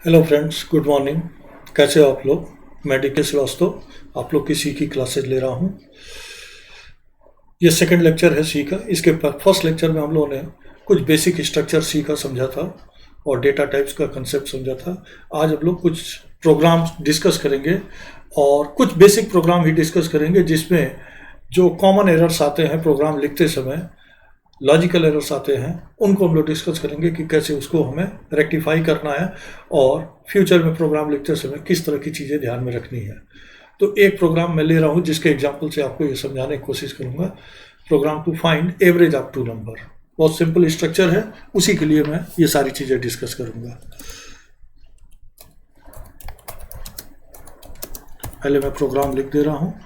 Hello friends, good morning. कैसे हो आप लोग? मैं डीके श्रीवास्तव आप लोग की सी की क्लासेज ले रहा हूँ। ये सेकंड लेक्चर है सी का। इसके फर्स्ट लेक्चर में हम लोगों ने कुछ बेसिक स्ट्रक्चर सी का समझा था और डेटा टाइप्स का कंसेप्ट समझा था। आज हम लोग कुछ प्रोग्राम डिस्कस करेंगे और कुछ बेसिक प्रोग्राम ही डिस्कस करेंगे जिसमें जो कॉमन एरर्स आते हैं प्रोग्राम लिखते समय, लॉजिकल एरर्स आते हैं, उनको हम लोग डिस्कस करेंगे कि कैसे उसको हमें रेक्टिफाई करना है और फ्यूचर में प्रोग्राम लिखते समय किस तरह की चीज़ें ध्यान में रखनी है। तो एक प्रोग्राम मैं ले रहा हूँ जिसके एग्जांपल से आपको ये समझाने की कोशिश करूँगा। Program to find average of two number. बहुत सिंपल स्ट्रक्चर है, उसी के लिए मैं ये सारी चीज़ें डिस्कस करूँगा। पहले मैं प्रोग्राम लिख दे रहा हूँ।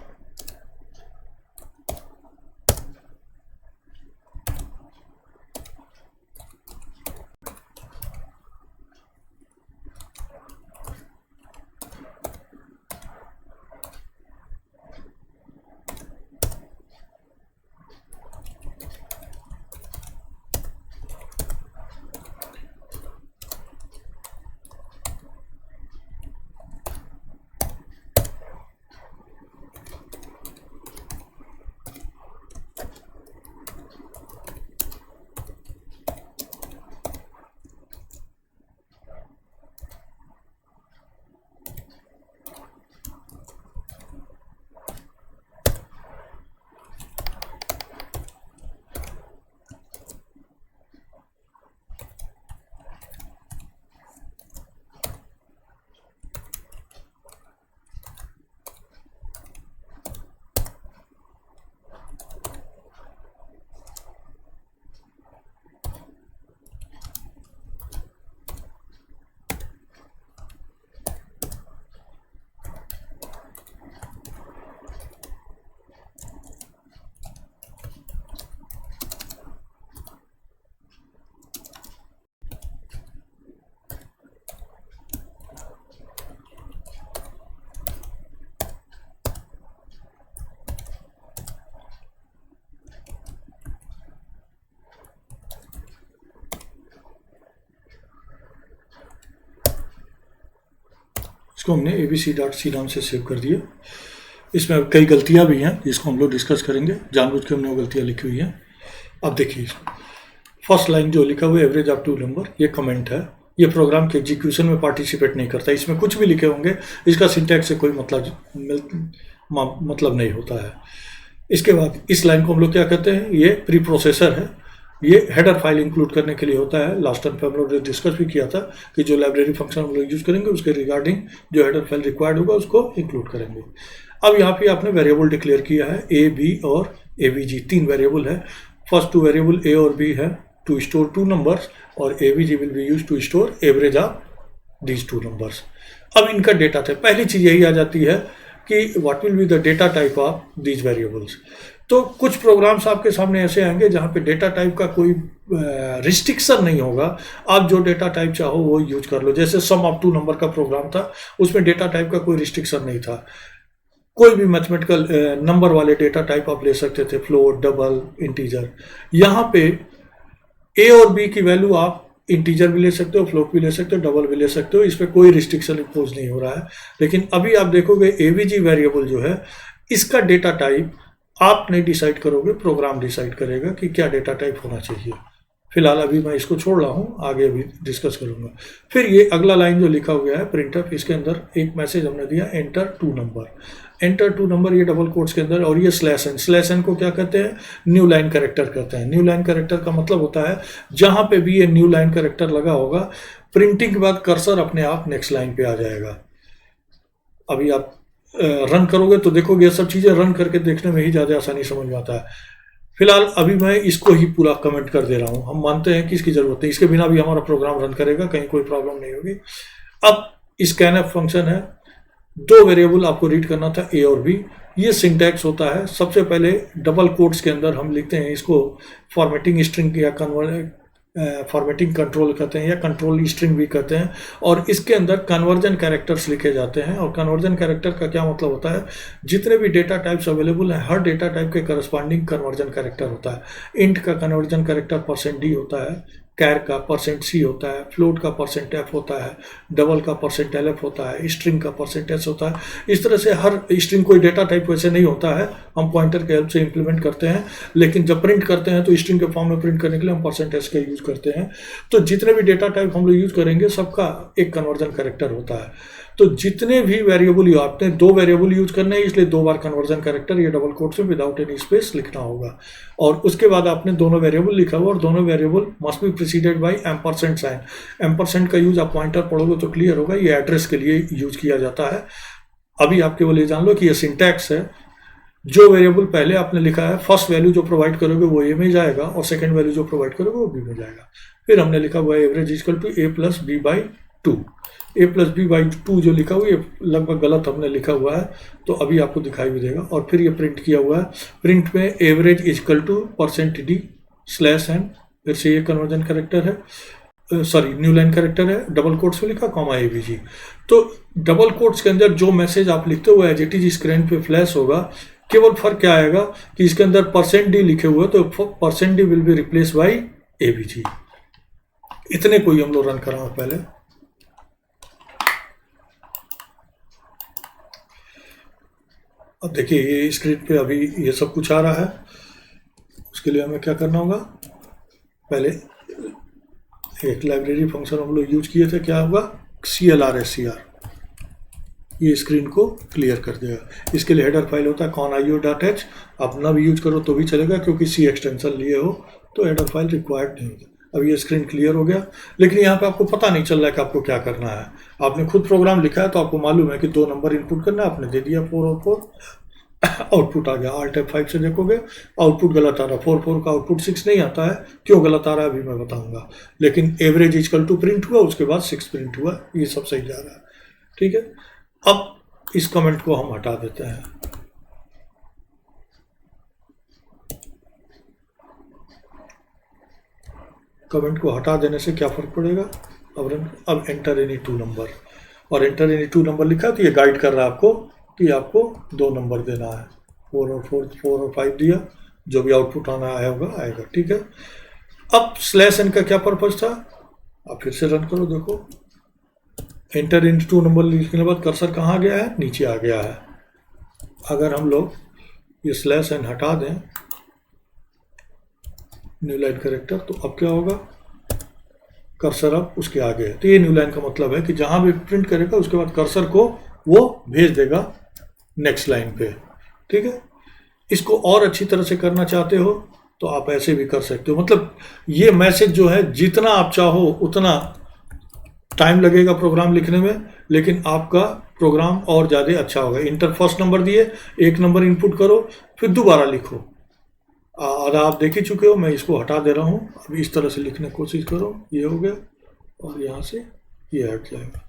इसको हमने abc.c नाम से सेव कर दिया। इसमें कई गलतियां भी हैं जिसको हम लोग डिस्कस करेंगे। जानबूझ के हमने वो गलतियां लिखी हुई हैं। अब देखिए, फर्स्ट लाइन जो लिखा हुआ है एवरेज ऑफ टू नंबर, ये कमेंट है। ये प्रोग्राम के एग्जीक्यूशन में पार्टिसिपेट नहीं करता। इसमें कुछ भी लिखे होंगे, इसका सिंटैक्स से कोई मतलब नहीं होता है। इसके बाद इस लाइन को हम लोग क्या कहते हैं? ये प्री प्रोसेसर है। ये हेडर फाइल इंक्लूड करने के लिए होता है। लास्ट टाइम पे हम लोग डिस्कस भी किया था कि जो लाइब्रेरी फंक्शन हम लोग यूज करेंगे उसके रिगार्डिंग जो हेडर फाइल रिक्वायर्ड होगा उसको इंक्लूड करेंगे। अब यहाँ पे आपने वेरिएबल डिक्लेयर किया है ए, बी और एवीजी। तीन वेरिएबल है। फर्स्ट टू वेरिएबल ए और बी है टू स्टोर टू नंबर्स और AVG will be use to store average of these two numbers. अब इनका डेटा टाइप, पहली चीज यही आ जाती है कि what will be the data type of these variables. तो कुछ प्रोग्राम्स आपके सामने ऐसे आएंगे जहाँ पे डेटा टाइप का कोई रिस्ट्रिक्शन नहीं होगा। आप जो डेटा टाइप चाहो वो यूज कर लो। जैसे सम ऑफ टू नंबर का प्रोग्राम था, उसमें डेटा टाइप का कोई रिस्ट्रिक्शन नहीं था। कोई भी मैथमेटिकल नंबर वाले डेटा टाइप आप ले सकते थे, फ्लोट, डबल, इंटीजर। यहाँ पे ए और बी की वैल्यू आप इंटीजर भी ले सकते हो, फ्लोट भी ले सकते हो, डबल भी ले सकते हो। इस पर कोई रिस्ट्रिक्शन इम्पोज नहीं हो रहा है। लेकिन अभी आप देखोगे एवीजी वेरिएबल जो है, इसका डेटा टाइप आप नहीं डिसाइड करोगे, प्रोग्राम डिसाइड करेगा कि क्या डेटा टाइप होना चाहिए। फिलहाल अभी मैं इसको छोड़ रहा हूँ, आगे अभी डिस्कस करूंगा। फिर ये अगला लाइन जो लिखा हुआ है प्रिंटफ, इसके अंदर एक मैसेज हमने दिया enter two number. Enter two number ये डबल कोट्स के अंदर, और ये स्लैश एन को क्या कहते हैं? न्यू लाइन कैरेक्टर कहते हैं। न्यू लाइन कैरेक्टर का मतलब होता है जहां पे भी ये न्यू लाइन कैरेक्टर लगा होगा, प्रिंटिंग के बाद कर्सर अपने आप नेक्स्ट लाइन पे आ जाएगा। अभी आप रन करोगे तो देखोगे ये सब चीजें रन करके देखने में ही ज्यादा आसानी समझ में आता है। फिलहाल अभी मैं इसको ही पूरा कमेंट कर दे रहा हूं। हम मानते हैं कि इसकी जरूरत नहीं, इसके बिना भी हमारा प्रोग्राम रन करेगा, कहीं कोई प्रॉब्लम नहीं होगी। अब स्कैनफ फंक्शन है, दो वेरिएबल आपको रीड करना था ए और बी। ये सिंटैक्स होता है। सबसे पहले डबल कोट्स के अंदर हम लिखते हैं इसको फॉर्मेटिंग स्ट्रिंग या फॉर्मेटिंग कंट्रोल कहते हैं या कंट्रोल स्ट्रिंग भी कहते हैं। और इसके अंदर कन्वर्जन कैरेक्टर्स लिखे जाते हैं। और कन्वर्जन कैरेक्टर का क्या मतलब होता है? जितने भी डेटा टाइप्स अवेलेबल हैं, हर डेटा टाइप के करस्पॉन्डिंग कन्वर्जन कैरेक्टर होता है। इंट का कन्वर्जन कैरेक्टर %d होता है, कैर का %c होता है, फ्लोट का %f होता है, डबल का %lf होता है, स्ट्रिंग का %s होता है। इस तरह से हर स्ट्रिंग कोई डेटा टाइप वैसे नहीं होता है, हम पॉइंटर के हेल्प से इंप्लीमेंट करते हैं, लेकिन जब प्रिंट करते हैं तो स्ट्रिंग के फॉर्म में प्रिंट करने के लिए हम %s का यूज करते हैं। तो जितने भी डेटा टाइप हम लोग यूज करेंगे सबका एक कन्वर्जन कैरेक्टर होता है। तो जितने भी वेरिएबल आपने 2 वेरिएबल यूज करने हैं, इसलिए 2 बार कन्वर्जन कैरेक्टर ये डबल कोट्स में विदाउट एनी स्पेस लिखना होगा। और उसके बाद आपने दोनों वेरिएबल लिखा हुआ और दोनों variable must be preceded by ampersand sign. Ampersand का यूज आप पॉइंटर पढ़ोगे तो क्लियर होगा, ये एड्रेस के लिए यूज किया जाता है। अभी आप केवल ये जान लो कि ये सिंटैक्स है। जो वेरिएबल पहले आपने लिखा है, फर्स्ट वैल्यू जो प्रोवाइड करोगे वो ए में जाएगा और सेकंड वैल्यू जो प्रोवाइड करोगे वो बी में जाएगा। फिर हमने लिखा हुआ है average equal to a plus B by 2। a plus B by 2 जो लिखा हुआ है ये लगभग गलत हमने लिखा हुआ है, तो अभी आपको दिखाई भी देगा। और फिर ये प्रिंट किया हुआ है, प्रिंट में average equal to %d slash n, फिर से ये कन्वर्जन कैरेक्टर है, सॉरी न्यू लाइन कैरेक्टर है, डबल कोट्स में लिखा कॉमा avg। तो डबल कोट्स के अंदर जो मैसेज आप लिखते हुए एज इट इज स्क्रीन पे फ्लैश होगा, केवल फर्क क्या आएगा कि इसके अंदर %d लिखे हुए तो %d will be replace by avg। इतने कोई हम लोग रन कराओ पहले। अब देखिए ये स्क्रीन पे अभी ये सब कुछ आ रहा है। उसके लिए हमें क्या करना होगा, पहले एक लाइब्रेरी फंक्शन हम लोग यूज किए थे, क्या होगा CLRSCR, ये स्क्रीन को क्लियर कर देगा। इसके लिए हेडर फाइल होता है conio.h, आप ना भी यूज करो तो भी चलेगा क्योंकि C एक्सटेंशन लिए हो तो हेडर फाइल रिक्वायर्ड नहीं होता। अब ये स्क्रीन क्लियर हो गया, लेकिन यहाँ पे आपको पता नहीं चल रहा है कि आपको क्या करना है। आपने खुद प्रोग्राम लिखा है तो आपको मालूम है कि 2 नंबर इनपुट करना है, आपने दे दिया 4 और 4, आउटपुट आ गया। Alt F5 से देखोगे आउटपुट गलत आ रहा है, 4 4 का आउटपुट 6 नहीं आता है। क्यों गलत आ रहा है अभी मैं बताऊंगा, लेकिन एवरेज इक्वल टू प्रिंट हुआ, उसके बाद 6 प्रिंट हुआ, ये सब सही जा रहा है। ठीक है, अब इस कमेंट को हम हटा देते हैं। कमेंट को हटा देने से क्या फर्क पड़ेगा, अब एंटर एनी 2 नंबर, और एंटर एनी 2 नंबर लिखा तो ये गाइड कर रहा है आपको कि आपको 2 नंबर देना है। 4 और 5 दिया, जो भी आउटपुट आना आया होगा आएगा। ठीक है, अब /n का क्या पर्पज था, आप फिर से रन करो, देखो एंटर इन 2 नंबर लिखने के बाद कर्सर कहाँ गया है, नीचे आ गया है। अगर हम लोग ये /n हटा दें, न्यू लाइन कैरेक्टर, तो अब क्या होगा, कर्सर अब उसके आगे है। तो ये न्यू लाइन का मतलब है कि जहां भी प्रिंट करेगा उसके बाद कर्सर को वो भेज देगा नेक्स्ट लाइन पे। ठीक है, इसको और अच्छी तरह से करना चाहते हो तो आप ऐसे भी कर सकते हो। मतलब ये मैसेज जो है जितना आप चाहो उतना टाइम लगेगा प्रोग्राम लिखने में, लेकिन आपका प्रोग्राम और ज़्यादा अच्छा होगा। इंटर फर्स्ट नंबर दिए, 1 नंबर इनपुट करो, फिर दोबारा लिखो। आधा आप देख ही चुके हो, मैं इसको हटा दे रहा हूँ। अभी इस तरह से लिखने की कोशिश करो, ये हो गया और यहाँ से ये हट जाएगा।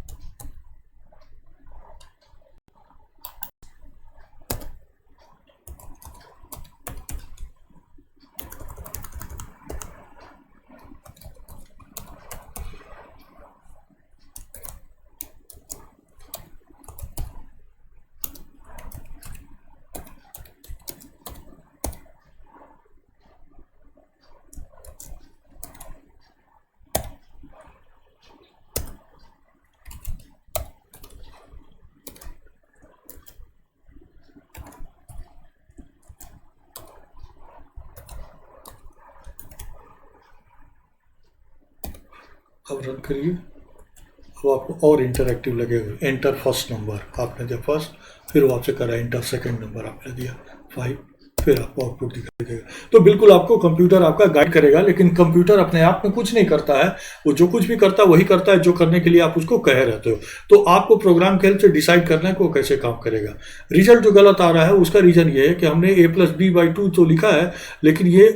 अब रन करिए, अब आपको और इंटरएक्टिव लगेगा। एंटर फर्स्ट नंबर आपने दिया फर्स्ट, फिर वो आपसे करा एंटर सेकंड नंबर आपने दिया 5, फिर आपको आउटपुट दिखाई देगा। तो बिल्कुल आपको कंप्यूटर आपका गाइड करेगा, लेकिन कंप्यूटर अपने आप में कुछ नहीं करता है, वो जो कुछ भी करता है वही करता है जो करने के लिए आप उसको कह रहते हो। तो आपको प्रोग्राम के हेल्प से डिसाइड करना है कि वो कैसे काम करेगा। रिजल्ट जो गलत आ रहा है उसका रीजन ये है कि हमने a + b/2 तो लिखा है, लेकिन ये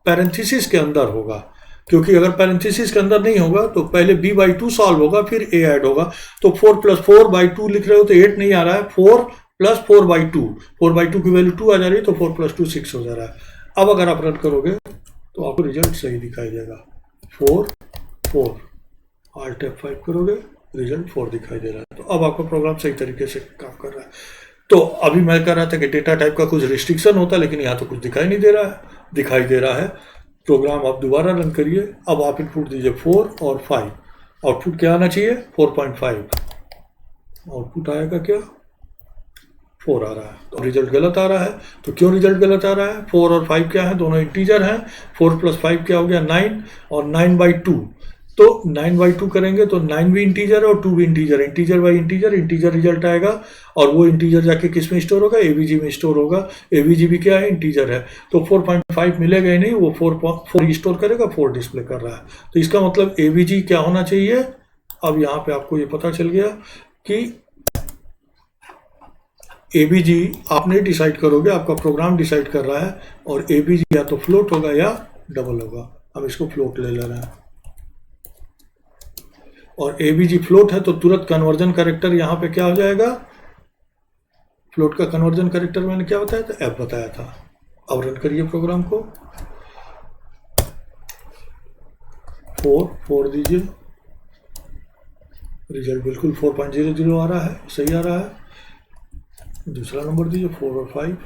पैरेंथेसिस के अंदर होगा, क्योंकि अगर पैरेंथेसिस के अंदर नहीं होगा तो पहले b/2 सॉल्व होगा, फिर a ऐड होगा। तो 4 + 4/2 लिख रहे हो तो 8 नहीं आ रहा है, 4 + 4/2, 4/2 की वैल्यू 2 आ जा रही है, तो 4 + 2 6 हो जा रहा है। अब अगर आप रन करोगे तो आपको रिजल्ट सही दिखाई देगा, 4 4। Alt F5 करोगे, रिजल्ट 4 दिखाई दे रहा है। तो अब आपका प्रोग्राम सही तरीके से काम कर रहा है। तो अभी मैं कह रहा था कि डेटा टाइप का कुछ रिस्ट्रिक्शन होता है, लेकिन यहाँ तो कुछ दिखाई नहीं दे रहा है, दिखाई दे रहा है। प्रोग्राम आप दोबारा रन करिए। अब आप इनपुट दीजिए 4 और 5, आउटपुट क्या आना चाहिए 4.5, आउटपुट आएगा क्या 4 आ रहा है, तो रिजल्ट गलत आ रहा है। तो क्यों रिजल्ट गलत आ रहा है, 4 और 5 क्या है, दोनों इंटीजर हैं। 4 + 5 क्या हो गया 9, और 9/2, तो 9/2 करेंगे तो 9 भी इंटीजर है और 2 भी इंटीजर है, integer by integer, integer result आएगा। और वो इंटीजर जाके किस में स्टोर होगा, एवीजी में स्टोर होगा। एवीजी भी क्या है, इंटीजर है, तो 4.5 मिलेगा ही नहीं, वो 4 स्टोर करेगा, 4 डिस्प्ले कर रहा है। तो इसका मतलब एवीजी क्या होना चाहिए। अब यहाँ पे आपको ये पता चल गया कि एवीजी आपने डिसाइड करोगे, आपका प्रोग्राम डिसाइड कर रहा है, और एवीजी या तो फ्लोट होगा या डबल होगा। हम इसको फ्लोट ले रहे हैं, और एवीजी फ्लोट है तो तुरंत कन्वर्जन कैरेक्टर यहाँ पे क्या हो जाएगा, फ्लोट का कन्वर्जन कैरेक्टर मैंने क्या बताया था, एफ बताया था। अब रन करिए प्रोग्राम को, 4 दीजिए, रिजल्ट बिल्कुल 4.00 आ रहा है, सही आ रहा है। दूसरा नंबर दीजिए 4 और 5,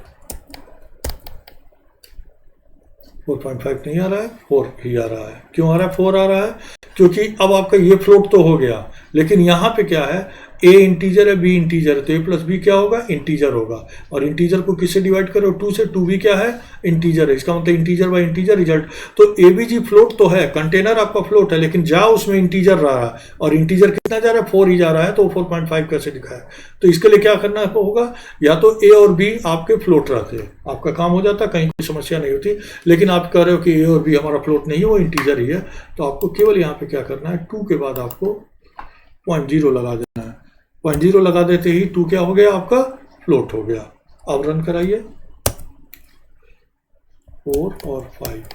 4.5 नहीं आ रहा है, 4 ही आ रहा है। क्यों आ रहा है 4 आ रहा है, क्योंकि अब आपका ये फ्लोट तो हो गया, लेकिन यहाँ पे क्या है, ए इंटीजर है, बी इंटीजर है, तो ए प्लस बी क्या होगा, इंटीजर होगा। और इंटीजर को किससे डिवाइड करो, 2 से, 2 भी क्या है, इंटीजर है। इसका मतलब इंटीजर बाय इंटीजर रिजल्ट। तो एवीजी फ्लोट तो है, कंटेनर आपका फ्लोट है, लेकिन जा उसमें इंटीजर रहा है, और इंटीजर कितना जा रहा है 4 ही जा रहा है, तो 4.5 कैसे लिखा है। तो इसके लिए क्या करना होगा, या तो ए और बी आपके फ्लोट रहते हैं, आपका काम हो जाता, कहीं कोई समस्या नहीं होती। लेकिन आप कह रहे हो कि ए और बी हमारा फ्लोट नहीं है, वो इंटीजर ही है, तो आपको केवल यहाँ पे क्या करना है, 2 के बाद आपको 0.0 लगा देना है। 0.0 लगा देते ही 2 क्या हो गया, आपका फ्लोट हो गया। अब रन कराइए, 4 और 5,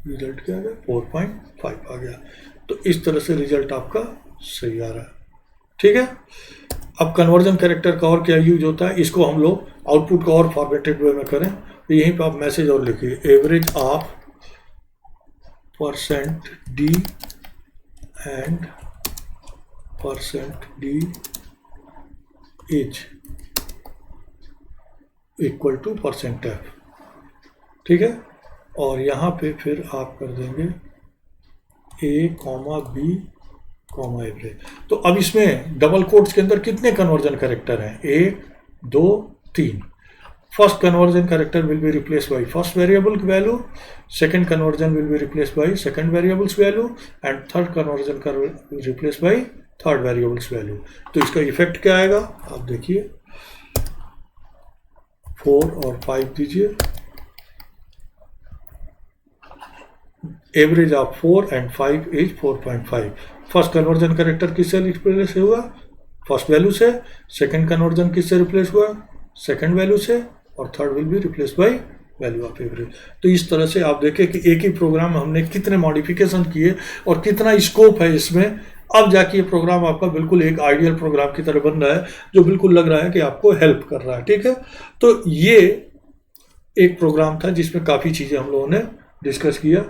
रिजल्ट क्या आ गया 4.5 आ गया। तो इस तरह से रिजल्ट आपका सही आ रहा है, ठीक है। अब कन्वर्जन कैरेक्टर का और क्या यूज होता है, इसको हम लोग आउटपुट को और फॉर्मेटेड वे में करें, तो यहीं पे आप मैसेज और लिखिए, average of %d and %d is equal to %f, ठीक है। और यहाँ पे फिर आप कर देंगे a, b, एवरेज। तो अब इसमें डबल कोट्स के अंदर कितने कन्वर्जन कैरेक्टर हैं, 1, 2, 3। First conversion character will be replaced by first variable value, second conversion will be replaced by second variable's value, and third conversion will be replaced by third variable's value। तो इसका effect क्या आएगा, आप देखिए, 4 और 5 दीजिए, average of 4 and 5 is 4.5। First conversion character किससे replace हुआ, फर्स्ट वैल्यू से, सेकंड कन्वर्जन किससे रिप्लेस हुआ, सेकंड वैल्यू से, और third will be replace by value of average. तो इस तरह से आप देखें कि एक ही प्रोग्राम में हमने कितने मॉडिफिकेशन किए और कितना स्कोप है इसमें। अब जाके ये प्रोग्राम आपका बिल्कुल एक आइडियल प्रोग्राम की तरह बन रहा है, जो बिल्कुल लग रहा है कि आपको हेल्प कर रहा है, ठीक है। तो ये एक प्रोग्राम था जिसमें काफ़ी चीज़ें हम लोगों ने डिस्कस किया।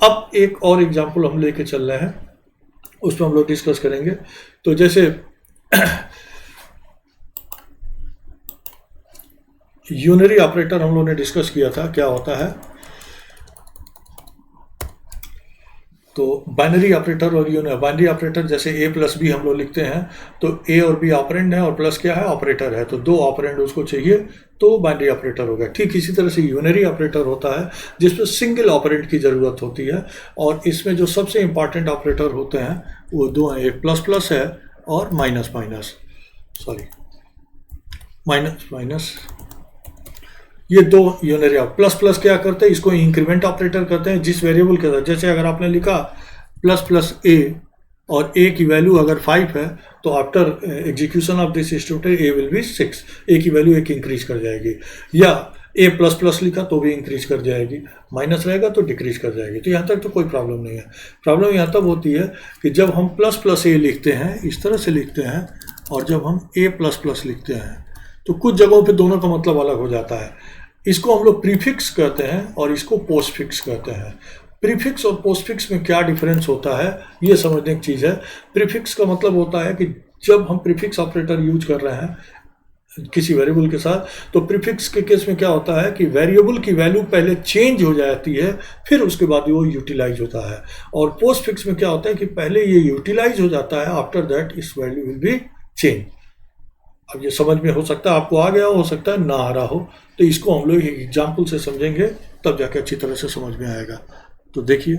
अब एक और एग्जाम्पल हम लेके चल रहे हैं, उसमें हम लोग डिस्कस करेंगे। तो जैसे यूनरी ऑपरेटर हम लोगों ने डिस्कस किया था, क्या होता है। तो बाइनरी ऑपरेटर और बाइनरी ऑपरेटर, जैसे a प्लस बी हम लोग लिखते हैं, तो a और b ऑपरेंड है और प्लस क्या है, ऑपरेटर है, तो 2 ऑपरेंड उसको चाहिए, तो बाइनरी ऑपरेटर हो गया। ठीक इसी तरह से यूनरी ऑपरेटर होता है जिसमें सिंगल ऑपरेंड की ज़रूरत होती है, और इसमें जो सबसे इंपॉर्टेंट ऑपरेटर होते हैं वो 2 हैं, एक प्लस प्लस है और माइनस माइनस। ये 2 यूनरी प्लस प्लस क्या करते हैं, इसको इंक्रीमेंट ऑपरेटर करते हैं, जिस वेरिएबल के साथ, जैसे अगर आपने लिखा प्लस प्लस ए और ए की वैल्यू अगर 5 है, तो after execution of this instructor A will be 6, ए की वैल्यू 1 इंक्रीज कर जाएगी। या ए प्लस प्लस लिखा तो भी इंक्रीज कर जाएगी, माइनस रहेगा तो डिक्रीज कर जाएगी। तो यहाँ तक तो कोई प्रॉब्लम नहीं है। प्रॉब्लम यहाँ तब होती है कि जब हम प्लस प्लस ए लिखते हैं, इस तरह से लिखते हैं, और जब हम ए प्लस प्लस लिखते हैं, तो कुछ जगहों पे दोनों का मतलब अलग हो जाता है। इसको हम लोग प्रीफिक्स कहते हैं और इसको पोस्टफिक्स कहते हैं। प्रीफिक्स और पोस्टफिक्स में क्या डिफरेंस होता है, ये समझने की चीज़ है। प्रीफिक्स का मतलब होता है कि जब हम प्रीफिक्स ऑपरेटर यूज कर रहे हैं, किसी वेरिएबल के साथ। तो प्रीफिक्स के केस में क्या होता है कि वेरिएबल की वैल्यू पहले चेंज हो जाती है, फिर उसके बाद वो यूटिलाइज होता है। और पोस्ट फिक्स में क्या होता है कि पहले ये यूटिलाइज हो जाता है, आफ्टर दैट इस वैल्यू विल बी चेंज। अब ये समझ में हो सकता है आपको आ गया, हो सकता है ना आ रहा हो, तो इसको हम लोग एग्जाम्पल से समझेंगे तब जाके अच्छी तरह से समझ में आएगा। तो देखिए,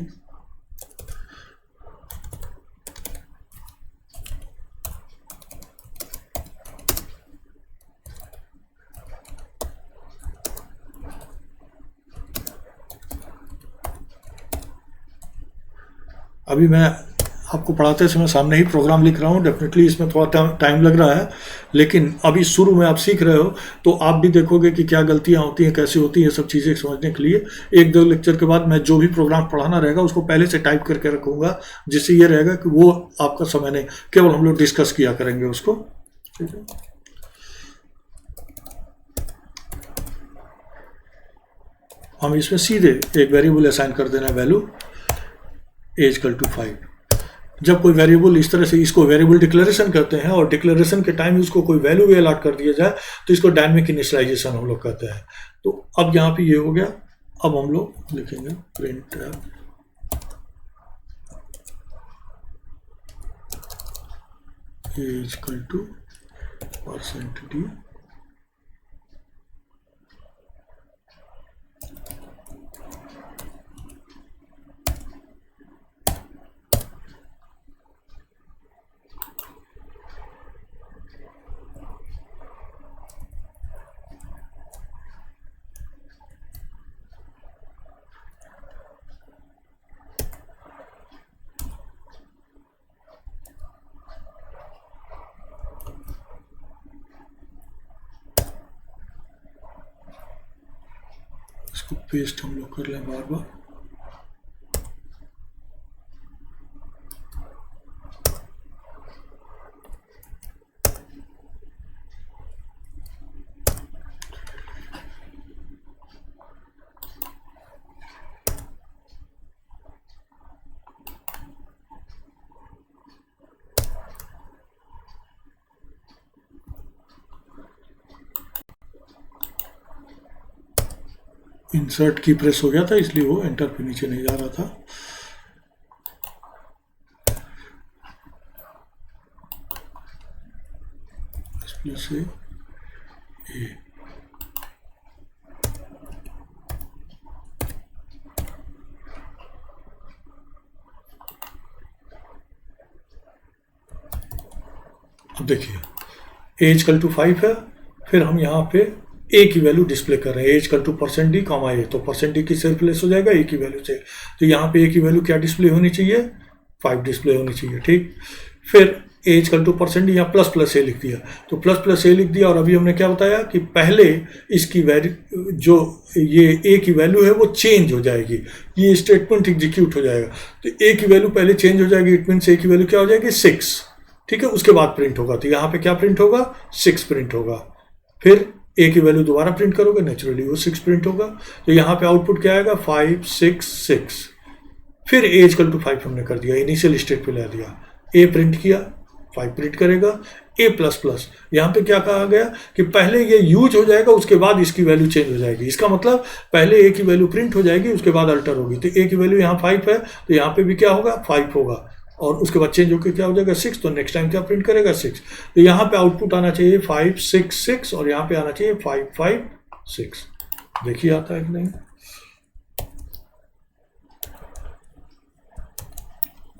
अभी मैं आपको पढ़ाते समय सामने ही प्रोग्राम लिख रहा हूँ। डेफिनेटली इसमें थोड़ा टाइम लग रहा है, लेकिन अभी शुरू में आप सीख रहे हो तो आप भी देखोगे कि क्या गलतियाँ होती हैं, कैसे होती हैं, सब चीज़ें समझने के लिए एक दो लेक्चर के बाद मैं जो भी प्रोग्राम पढ़ाना रहेगा उसको पहले से टाइप करके रखूँगा, जिससे ये रहेगा कि वो आपका समय नहीं, केवल हम लोग डिस्कस किया करेंगे उसको। ठीक है, हम इसमें सीधे एक वेरिएबल असाइन कर देना, वैल्यू एज इक्वल टू 5। जब कोई वेरिएबल इस तरह से, इसको वेरिएबल डिक्लेरेशन करते हैं और डिक्लेरेशन के टाइम उसको कोई वैल्यू भी अलॉट कर दिया जाए तो इसको डायनेमिक इनिशियलाइजेशन हम लोग कहते हैं। तो अब यहाँ पे ये हो गया। अब हम लोग लिखेंगे print as equal to %d इसको पेस्ट हम लोग कर लें बार बार। इंसर्ट की प्रेस हो गया था, इसलिए वो एंटर पे नीचे नहीं जा रहा था। इसमें से ए अब देखिए एज इक्वल टू 5 है, फिर हम यहाँ पे ए की वैल्यू डिस्प्ले कर रहे हैं, as equal to %d comma A, तो %d की से रिप्लेस हो जाएगा ए की वैल्यू से। तो यहाँ पे ए की वैल्यू क्या डिस्प्ले होनी चाहिए, 5 डिस्प्ले होनी चाहिए। ठीक, फिर एज इक्वल टू %d यहाँ प्लस ए लिख दिया, तो प्लस ए लिख दिया। और अभी हमने क्या बताया कि पहले इसकी वैल्यू, जो ये ए की वैल्यू है वो चेंज हो जाएगी, ये स्टेटमेंट एग्जीक्यूट हो जाएगा। तो ए की वैल्यू पहले चेंज हो जाएगी, इट मीन्स ए की वैल्यू क्या हो जाएगी 6। ठीक है, उसके बाद प्रिंट होगा, तो यहाँ पे क्या प्रिंट होगा, 6 प्रिंट होगा। फिर ए की वैल्यू दोबारा प्रिंट करोगे, नेचुरली वो 6 प्रिंट होगा। तो यहाँ पे आउटपुट क्या आएगा, 5 6 6। फिर एज इक्वल टू 5 हमने कर दिया, इनिशियल स्टेट पे ला दिया, ए प्रिंट किया, 5 प्रिंट करेगा। ए प्लस प्लस, यहाँ पे क्या कहा गया कि पहले ये यूज हो जाएगा, उसके बाद इसकी वैल्यू चेंज हो जाएगी। इसका मतलब पहले ए की वैल्यू प्रिंट हो जाएगी, उसके बाद अल्टर होगी। तो ए की वैल्यू यहाँ 5 है, तो यहाँ पे भी क्या होगा, 5 होगा, और उसके बाद चेंज होकर क्या हो जाएगा 6। तो नेक्स्ट टाइम क्या प्रिंट करेगा 6। तो यहाँ पे आउटपुट आना चाहिए 5 6 6, और यहाँ पे आना चाहिए 5 5 6। देखिए आता है कि नहीं।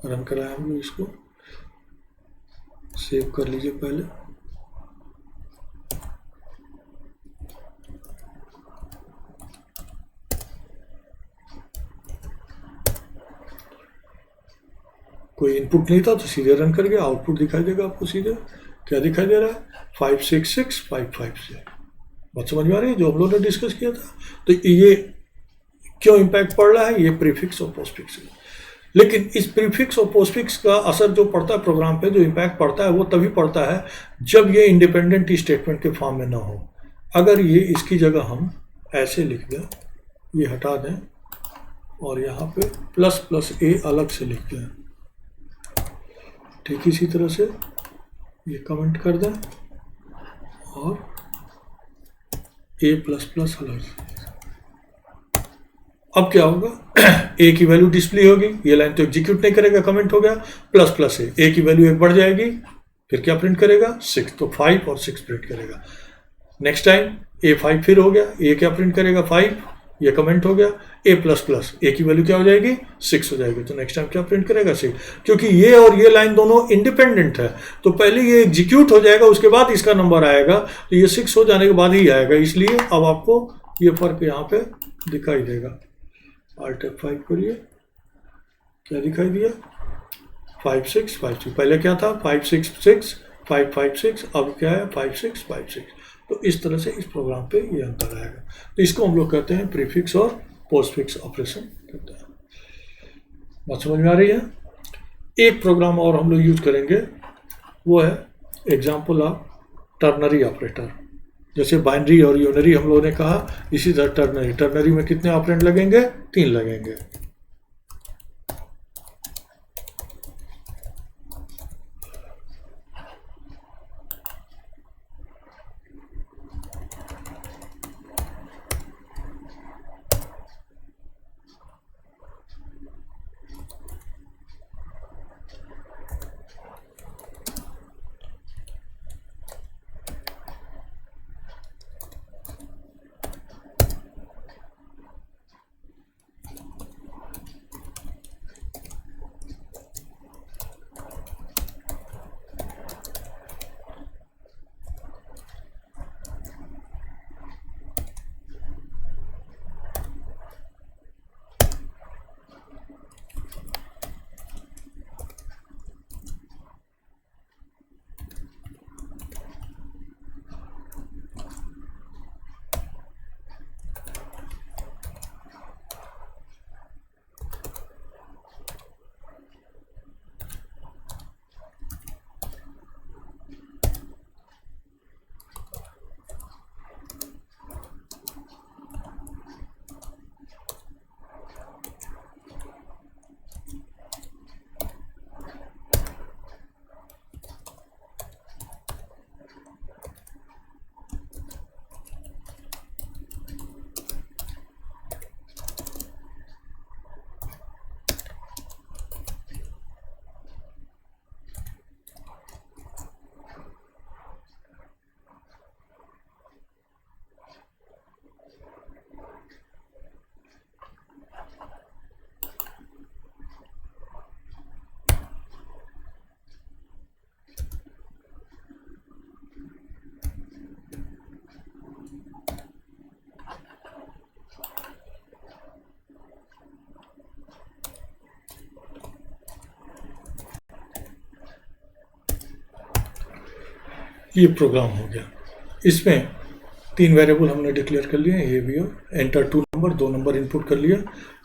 रन कराया हम लोग, इसको सेव कर लीजिए पहले। कोई इनपुट नहीं था तो सीधे रन कर गया, आउटपुट दिखाई देगा आपको सीधे। क्या दिखाई दे रहा है, 5 6 6 5 5 6। बात समझ में आ रही है, जो हम लोगों ने डिस्कस किया था। तो ये क्यों इम्पैक्ट पड़ रहा है, ये प्रीफिक्स और पोस्टफिक्स है। लेकिन इस प्रीफिक्स और पोस्टफिक्स का असर जो पड़ता है प्रोग्राम पे, जो इम्पैक्ट पड़ता है वो तभी पड़ता है जब ये इंडिपेंडेंट स्टेटमेंट के फॉर्म में ना हो। अगर ये इसकी जगह हम ऐसे लिख दें, ये हटा दें और यहाँ पे प्लस ए अलग से लिख दें, ठीक इसी तरह से ये कमेंट कर दें और ए प्लस प्लस अब क्या होगा, ए की वैल्यू डिस्प्ले होगी, ये लाइन तो एग्जीक्यूट नहीं करेगा, कमेंट हो गया, प्लस प्लस है, ए की वैल्यू एक बढ़ जाएगी, फिर क्या प्रिंट करेगा 6, तो 5 और 6 प्रिंट करेगा। नेक्स्ट टाइम ए 5 फिर हो गया, ए क्या प्रिंट करेगा 5, ये कमेंट हो गया, ए प्लस प्लस, ए की वैल्यू क्या हो जाएगी 6 हो जाएगी, तो नेक्स्ट टाइम क्या प्रिंट करेगा 6, क्योंकि ये और ये लाइन दोनों इंडिपेंडेंट है, तो पहले ये एग्जीक्यूट हो जाएगा, उसके बाद इसका नंबर आएगा, तो ये 6 हो जाने के बाद ही आएगा, इसलिए अब आपको ये फर्क यहाँ पे दिखाई देगा। Alt F5 करिए, क्या दिखाई दिया 5 6 5 6, पहले क्या था 5 6 6 5 5 6, अब क्या है 5 6 5 6, तो इस तरह से इस प्रोग्राम पे ये अंतर आएगा। तो इसको हम लोग कहते हैं प्रीफिक्स और पोस्टफिक्स ऑपरेशन कहते हैं। बात समझ में आ रही है। एक प्रोग्राम और हम लोग यूज करेंगे, वो है एग्जाम्पल ऑफ टर्नरी ऑपरेटर। जैसे बाइनरी और यूनरी हम लोगों ने कहा, इसी तरह टर्नरी, टर्नरी में कितने ऑपरेंड लगेंगे 3 लगेंगे। ये प्रोग्राम हो गया। इसमें 3 वेरिएबल हमने डिक्लेयर कर लिए, ए बी और एंटर 2 नंबर, 2 नंबर इनपुट कर लिया।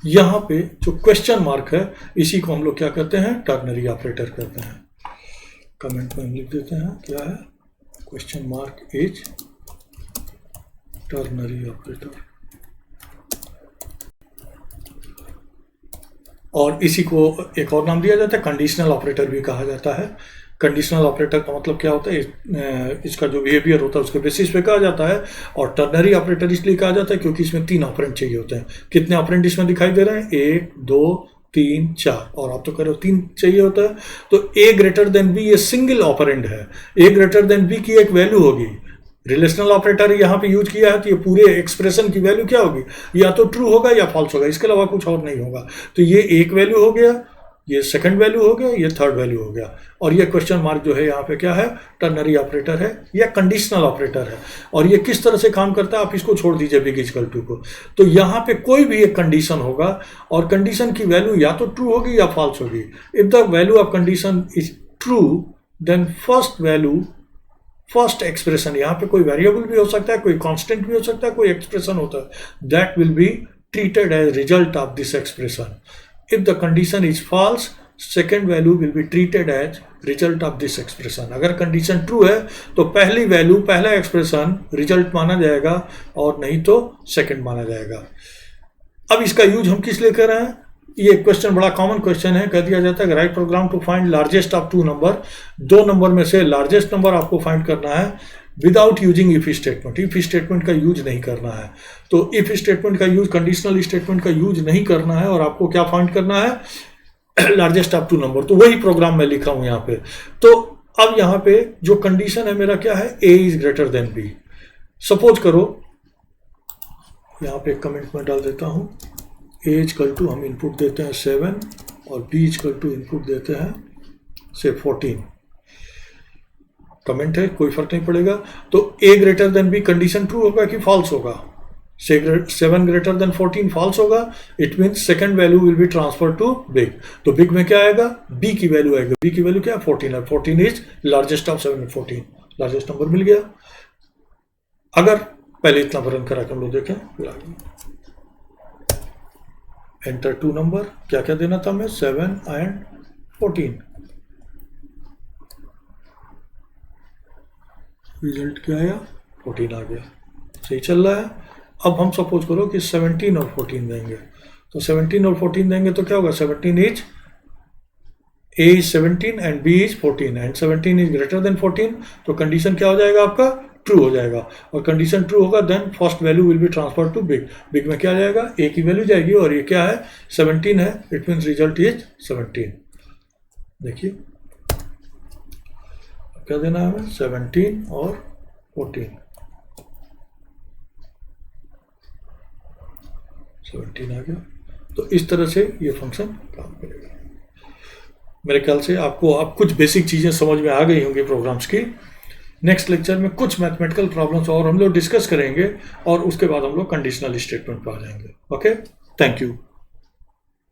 यहाँ पे जो क्वेश्चन मार्क है, इसी को हम लोग क्या कहते हैं, टर्नरी ऑपरेटर कहते हैं। कमेंट में हम लिख देते हैं क्या है, question mark is ternary operator. और इसी को एक और नाम दिया जाता है, कंडीशनल ऑपरेटर भी कहा जाता है। कंडीशनल ऑपरेटर का मतलब क्या होता है, इसका जो बिहेवियर होता है उसके बेसिस पे कहा जाता है। और टर्नरी ऑपरेटर इसलिए कहा जाता है क्योंकि इसमें 3 ऑपरेंड चाहिए होते हैं। कितने ऑपरेंड इसमें दिखाई दे रहे हैं, 1 2 3 4, और आप तो कह रहे हो 3 चाहिए होता है। तो ए ग्रेटर देन बी ये सिंगल ऑपरेंड है, ए ग्रेटर देन बी की एक वैल्यू होगी। रिलेशनल ऑपरेटर यहाँ पे यूज किया है, तो ये पूरे एक्सप्रेशन की वैल्यू क्या होगी, या तो ट्रू होगा या फॉल्स होगा, इसके अलावा कुछ और नहीं होगा। तो ये एक वैल्यू हो गया, ये सेकंड वैल्यू हो गया, ये थर्ड वैल्यू हो गया। और ये क्वेश्चन मार्क जो है यहाँ पे क्या है, टर्नरी ऑपरेटर है या कंडीशनल ऑपरेटर है। और ये किस तरह से काम करता है, आप इसको छोड़ दीजिए बिग इक्वल टू को। तो यहाँ पे कोई भी एक कंडीशन होगा और कंडीशन की वैल्यू या तो ट्रू होगी या फॉल्स होगी। If the value of condition is true then first value, first expression, यहाँ पे कोई वेरिएबल भी हो सकता है, कोई कांस्टेंट भी हो सकता है, कोई एक्सप्रेशन होता है, that will be treated as result of this expression. If the condition is false, second value will be treated as result of this expression. अगर कंडीशन ट्रू है तो पहली वैल्यू, पहला एक्सप्रेशन रिजल्ट माना जाएगा और नहीं तो सेकंड माना जाएगा। अब इसका यूज हम किस लिए कर रहे हैं, ये क्वेश्चन बड़ा कॉमन क्वेश्चन है। कह दिया जाता है write program to find largest of 2 number, 2 number में से लार्जेस्ट नंबर आपको फाइंड करना है। Without using if statement. If statement का यूज नहीं करना है, तो इफ स्टेटमेंट का यूज, कंडीशनल स्टेटमेंट का यूज नहीं करना है, और आपको क्या फाइंड करना है, लार्जेस्ट अप टू नंबर। तो वही प्रोग्राम मैं लिखा हूं यहाँ पे। तो अब यहाँ पे जो कंडीशन है मेरा क्या है, A is greater than B. Suppose करो, यहाँ पे कमेंट में डाल देता हूं, ए इक्वल टू, हम इनपुट देते हैं 7 और बी इक्वल टू इनपुट देते हैं से 14। कमेंट है, कोई फर्क नहीं पड़ेगा। तो A greater than B condition true होगा कि फॉल्स होगा? 7 ग्रेटर देन 14 फॉल्स होगा। It means second value will be transfer to big. तो बिग में क्या आएगा, बी की वैल्यू आएगी। बी की वैल्यू क्या है, 14 है। 14 is largest of 7 and 14, largest number मिल गया। अगर पहले इतना रन करा के हम लोग देखें, एंटर 2 नंबर, क्या क्या देना था हमें, 7 and 14। रिजल्ट क्या आया, 14 आ गया। सही चल रहा है। अब हम सपोज करो कि 17 और 14 देंगे, तो 17 और 14 देंगे तो क्या होगा, 17 is, A is 17 and B is 14 and 17 is greater than 14। तो कंडीशन क्या हो जाएगा आपका, ट्रू हो जाएगा। और कंडीशन ट्रू होगा then first value will be transfer to big. Big में क्या आ जाएगा, ए की वैल्यू जाएगी, और ये क्या है, 17 है। It means result is 17। देखिए क्या देना है हमें, 17 और 14। 17 आ गया। तो इस तरह से ये फंक्शन काम करेगा। मेरे ख्याल से आपको अब कुछ बेसिक चीज़ें समझ में आ गई होंगी प्रोग्राम्स की। नेक्स्ट लेक्चर में कुछ मैथमेटिकल प्रॉब्लम्स और हम लोग डिस्कस करेंगे, और उसके बाद हम लोग कंडीशनल स्टेटमेंट पर आ जाएंगे। Okay, thank you.